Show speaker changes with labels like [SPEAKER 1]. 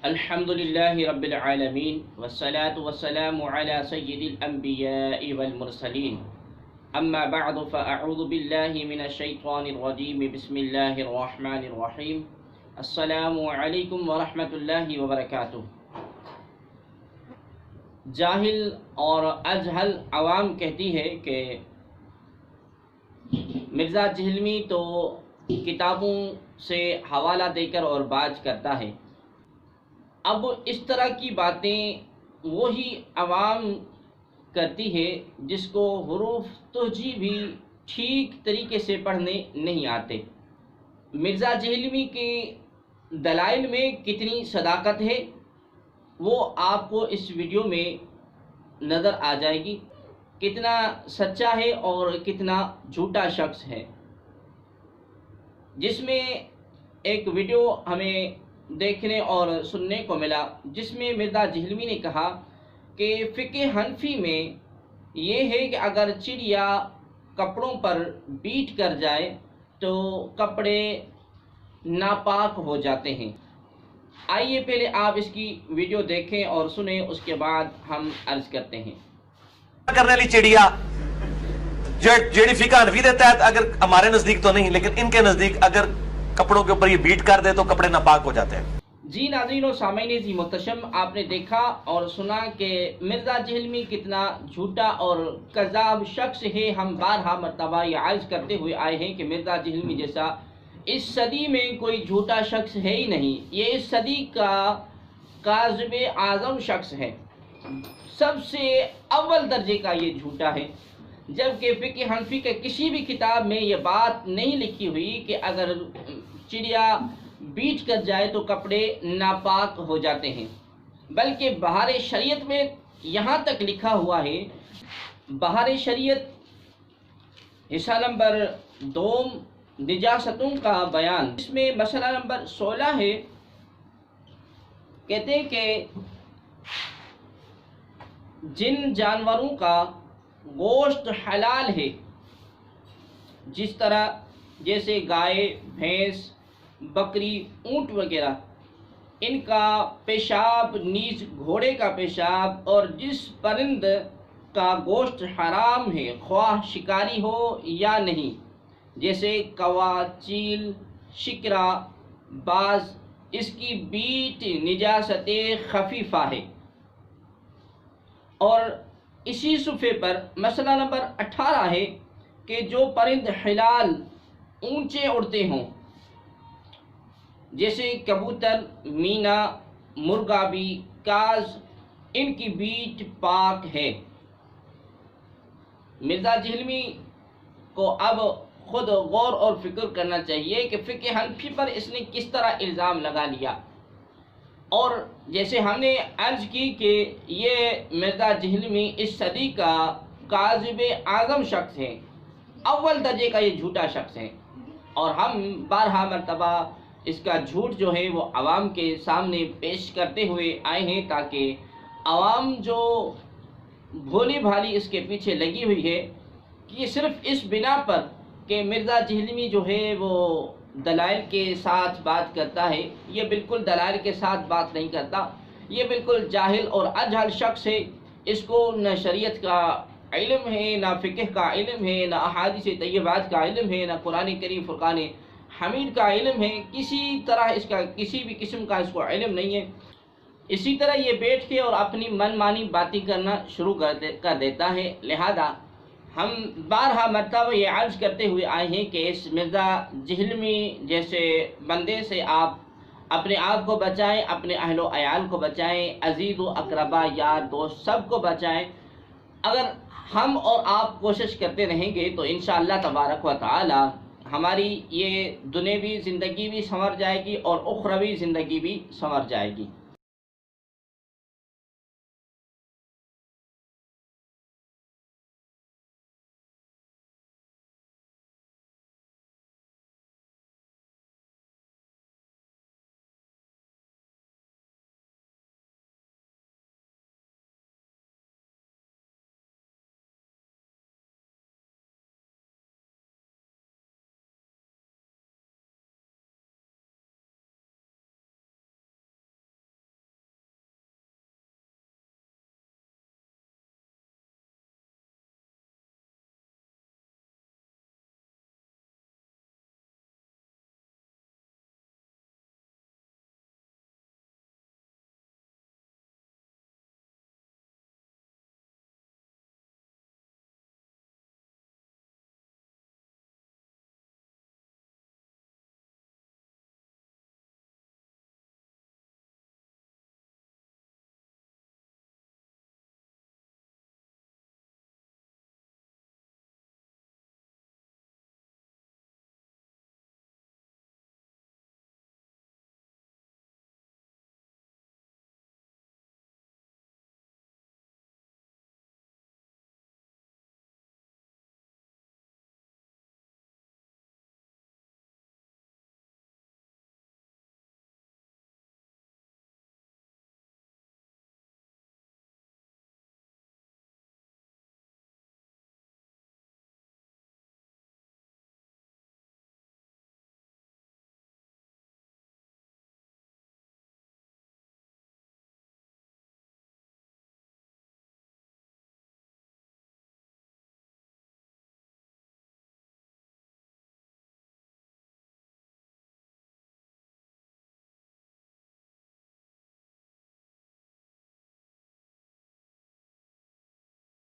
[SPEAKER 1] الحمد للہ رب العالمین والصلاة والسلام علی سید الانبیاء والمرسلین اما بعد فاعوذ باللہ من الشیطان الرجیم بسم اللہ الرحمن الرحیم السلام علیکم ورحمۃ اللہ وبرکاتہ۔ جاہل اور اجہل عوام کہتی ہے کہ مرزا جہلمی تو کتابوں سے حوالہ دے کر اور بات کرتا ہے۔ اب اس طرح کی باتیں وہی عوام کرتی ہے جس کو حروف تہجی بھی ٹھیک طریقے سے پڑھنے نہیں آتے۔ مرزا جہلمی کے دلائل میں کتنی صداقت ہے وہ آپ کو اس ویڈیو میں نظر آ جائے گی، کتنا سچا ہے اور کتنا جھوٹا شخص ہے۔ جس میں ایک ویڈیو ہمیں دیکھنے اور سننے کو ملا جس میں مرزا جہلمی نے کہا کہ فقہ حنفی میں یہ ہے کہ اگر چڑیا کپڑوں پر بیٹھ کر جائے تو کپڑے ناپاک ہو جاتے ہیں۔ آئیے پہلے آپ اس کی ویڈیو دیکھیں اور سنیں، اس کے بعد ہم عرض کرتے ہیں۔
[SPEAKER 2] کرنے والی چڑیا جیڑی فقہ حنفی دیتا ہے، اگر ہمارے نزدیک تو نہیں لیکن ان کے نزدیک اگر کپڑوں کے اوپر یہ بیٹ کر دے تو کپڑے ناپاک ہو جاتے ہیں۔
[SPEAKER 1] جی ناظرین و سامعین جی محتشم، آپ نے دیکھا اور سنا کہ مرزا جہلمی کتنا جھوٹا اور کذاب شخص ہے۔ ہم بارہا مرتبہ یہ عرض کرتے ہوئے آئے ہیں کہ مرزا جہلمی جیسا اس صدی میں کوئی جھوٹا شخص ہے ہی نہیں۔ یہ اس صدی کا کاذب اعظم شخص ہے، سب سے اول درجے کا یہ جھوٹا ہے، جبکہ فقہ حنفی کے کسی بھی کتاب میں یہ بات نہیں لکھی ہوئی کہ اگر چڑیا بیٹھ کر جائے تو کپڑے ناپاک ہو جاتے ہیں، بلکہ بہار شریعت میں یہاں تک لکھا ہوا ہے۔ بہار شریعت حصہ نمبر 2 نجاستوں کا بیان، اس میں مسئلہ نمبر 16 ہے۔ کہتے ہیں کہ جن جانوروں کا گوشت حلال ہے، جس طرح جیسے گائے، بھینس، بکری، اونٹ وغیرہ، ان کا پیشاب نیز گھوڑے کا پیشاب، اور جس پرند کا گوشت حرام ہے خواہ شکاری ہو یا نہیں، جیسے کوا، چیل، شکرا، باز، اس کی بیٹ نجاست خفیفہ ہے۔ اور اسی صفحے پر مسئلہ نمبر 18 ہے کہ جو پرند حلال اونچے اڑتے ہوں، جیسے کبوتر، مینا، مرغابی، کاز، ان کی بیٹ پاک ہے۔ مرزا جہلمی کو اب خود غور اور فکر کرنا چاہیے کہ فقہ حنفی پر اس نے کس طرح الزام لگا لیا۔ اور جیسے ہم نے عرض کی کہ یہ مرزا جہلمی اس صدی کا کاذب اعظم شخص ہے، اول درجے کا یہ جھوٹا شخص ہے، اور ہم بارہا مرتبہ اس کا جھوٹ جو ہے وہ عوام کے سامنے پیش کرتے ہوئے آئے ہیں، تاکہ عوام جو بھولی بھالی اس کے پیچھے لگی ہوئی ہے کہ صرف اس بنا پر کہ مرزا جہلمی جو ہے وہ دلائل کے ساتھ بات کرتا ہے، یہ بالکل دلائل کے ساتھ بات نہیں کرتا، یہ بالکل جاہل اور اجہل شخص ہے۔ اس کو نہ شریعت کا علم ہے، نہ فقہ کا علم ہے، نہ احادیث طیبات کا علم ہے، نہ قرآن کریم فرقان حمید کا علم ہے، کسی طرح اس کا کسی بھی قسم کا اس کو علم نہیں ہے۔ اسی طرح یہ بیٹھ کے اور اپنی من مانی باتیں کرنا شروع کر دیتا ہے۔ لہذا ہم بارہا مرتبہ یہ عرض کرتے ہوئے آئے ہیں کہ اس مرزا جہلمی جیسے بندے سے آپ اپنے آپ کو بچائیں، اپنے اہل و عیال کو بچائیں، عزیز و اقربا، یار دوست سب کو بچائیں۔ اگر ہم اور آپ کوشش کرتے رہیں گے تو انشاءاللہ تبارک و تعالی ہماری یہ دنیوی زندگی بھی سنور جائے گی اور اخروی زندگی بھی سنور جائے گی۔